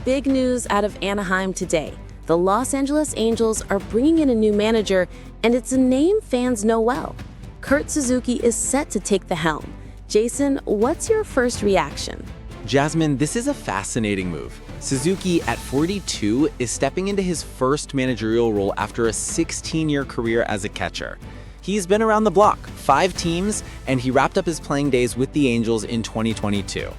big news out of Anaheim today. The Los Angeles Angels are bringing in a new manager, and it's a name fans know well. Kurt Suzuki is set to take the helm. Jason, what's your first reaction? Jasmine, this is a fascinating move. Suzuki, at 42, is stepping into his first managerial role after a 16-year career as a catcher. He's been around the block, 5 teams, and he wrapped up his playing days with the Angels in 2022.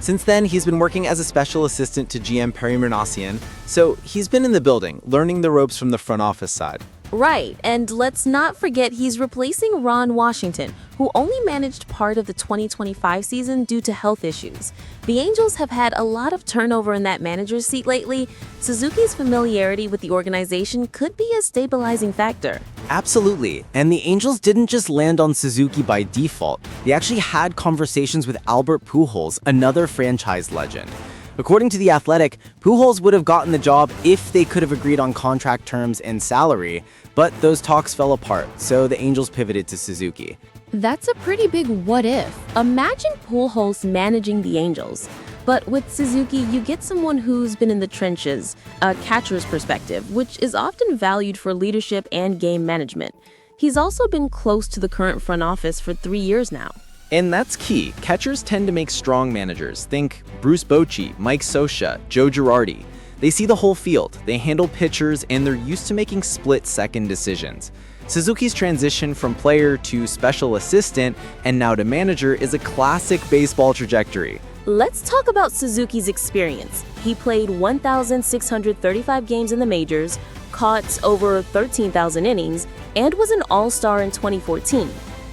Since then, he's been working as a special assistant to GM Perry Manassian, so he's been in the building, learning the ropes from the front office side. Right, and let's not forget he's replacing Ron Washington, who only managed part of the 2025 season due to health issues. The Angels have had a lot of turnover in that manager's seat lately. Suzuki's familiarity with the organization could be a stabilizing factor. Absolutely, and the Angels didn't just land on Suzuki by default. They actually had conversations with Albert Pujols, another franchise legend. According to The Athletic, Pujols would have gotten the job if they could have agreed on contract terms and salary, but those talks fell apart, so the Angels pivoted to Suzuki. That's a pretty big what if. Imagine Pujols managing the Angels. But with Suzuki, you get someone who's been in the trenches, a catcher's perspective, which is often valued for leadership and game management. He's also been close to the current front office for 3 years now. And that's key. Catchers tend to make strong managers. Think Bruce Bochy, Mike Scioscia, Joe Girardi. They see the whole field, they handle pitchers, and they're used to making split-second decisions. Suzuki's transition from player to special assistant and now to manager is a classic baseball trajectory. Let's talk about Suzuki's experience. He played 1,635 games in the majors, caught over 13,000 innings, and was an all-star in 2014.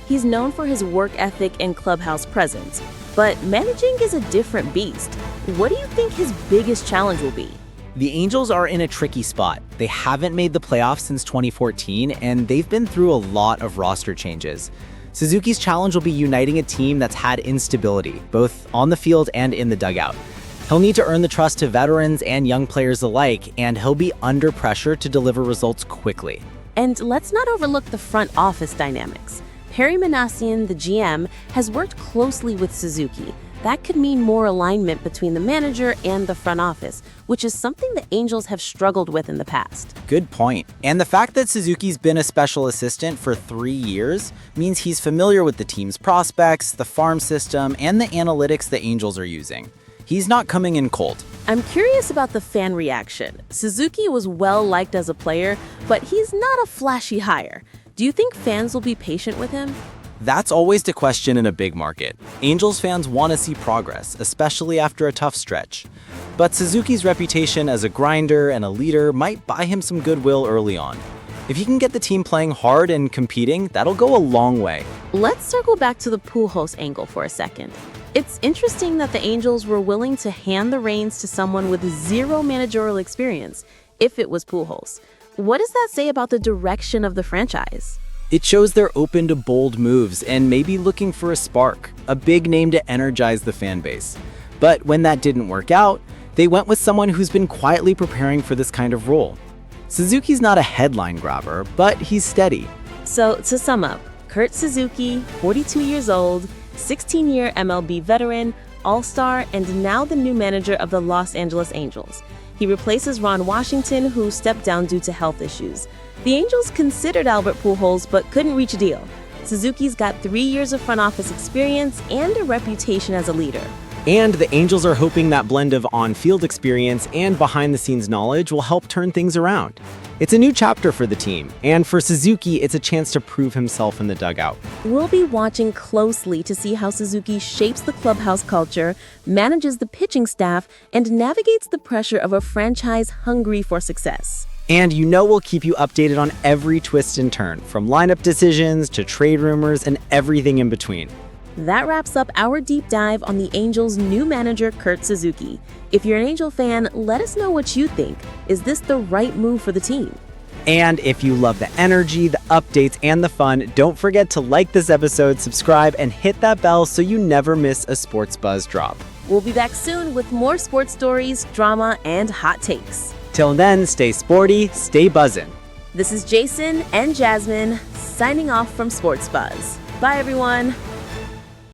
He's known for his work ethic and clubhouse presence, but managing is a different beast. What do you think his biggest challenge will be? The Angels are in a tricky spot. They haven't made the playoffs since 2014, and they've been through a lot of roster changes. Suzuki's challenge will be uniting a team that's had instability, both on the field and in the dugout. He'll need to earn the trust of veterans and young players alike, and he'll be under pressure to deliver results quickly. And let's not overlook the front office dynamics. Perry Manassian, the GM, has worked closely with Suzuki. That could mean more alignment between the manager and the front office, which is something the Angels have struggled with in the past. Good point. And the fact that Suzuki's been a special assistant for 3 years means he's familiar with the team's prospects, the farm system, and the analytics the Angels are using. He's not coming in cold. I'm curious about the fan reaction. Suzuki was well-liked as a player, but he's not a flashy hire. Do you think fans will be patient with him? That's always the question in a big market. Angels fans want to see progress, especially after a tough stretch. But Suzuki's reputation as a grinder and a leader might buy him some goodwill early on. If he can get the team playing hard and competing, that'll go a long way. Let's circle back to the Pujols angle for a second. It's interesting that the Angels were willing to hand the reins to someone with zero managerial experience, if it was Pujols. What does that say about the direction of the franchise? It shows they're open to bold moves and maybe looking for a spark, a big name to energize the fan base. But when that didn't work out, they went with someone who's been quietly preparing for this kind of role. Suzuki's not a headline grabber, but he's steady. So, to sum up, Kurt Suzuki, 42 years old, 16-year MLB veteran, all-star, and now the new manager of the Los Angeles Angels. He replaces Ron Washington, who stepped down due to health issues. The Angels considered Albert Pujols but couldn't reach a deal. Suzuki's got 3 years of front office experience and a reputation as a leader. And the Angels are hoping that blend of on-field experience and behind-the-scenes knowledge will help turn things around. It's a new chapter for the team, and for Suzuki, it's a chance to prove himself in the dugout. We'll be watching closely to see how Suzuki shapes the clubhouse culture, manages the pitching staff, and navigates the pressure of a franchise hungry for success. And you know we'll keep you updated on every twist and turn, from lineup decisions to trade rumors and everything in between. That wraps up our deep dive on the Angels' new manager, Kurt Suzuki. If you're an Angel fan, let us know what you think. Is this the right move for the team? And if you love the energy, the updates, and the fun, don't forget to like this episode, subscribe, and hit that bell so you never miss a Sports Buzz drop. We'll be back soon with more sports stories, drama, and hot takes. Till then, stay sporty, stay buzzin'. This is Jason and Jasmine signing off from Sports Buzz. Bye, everyone.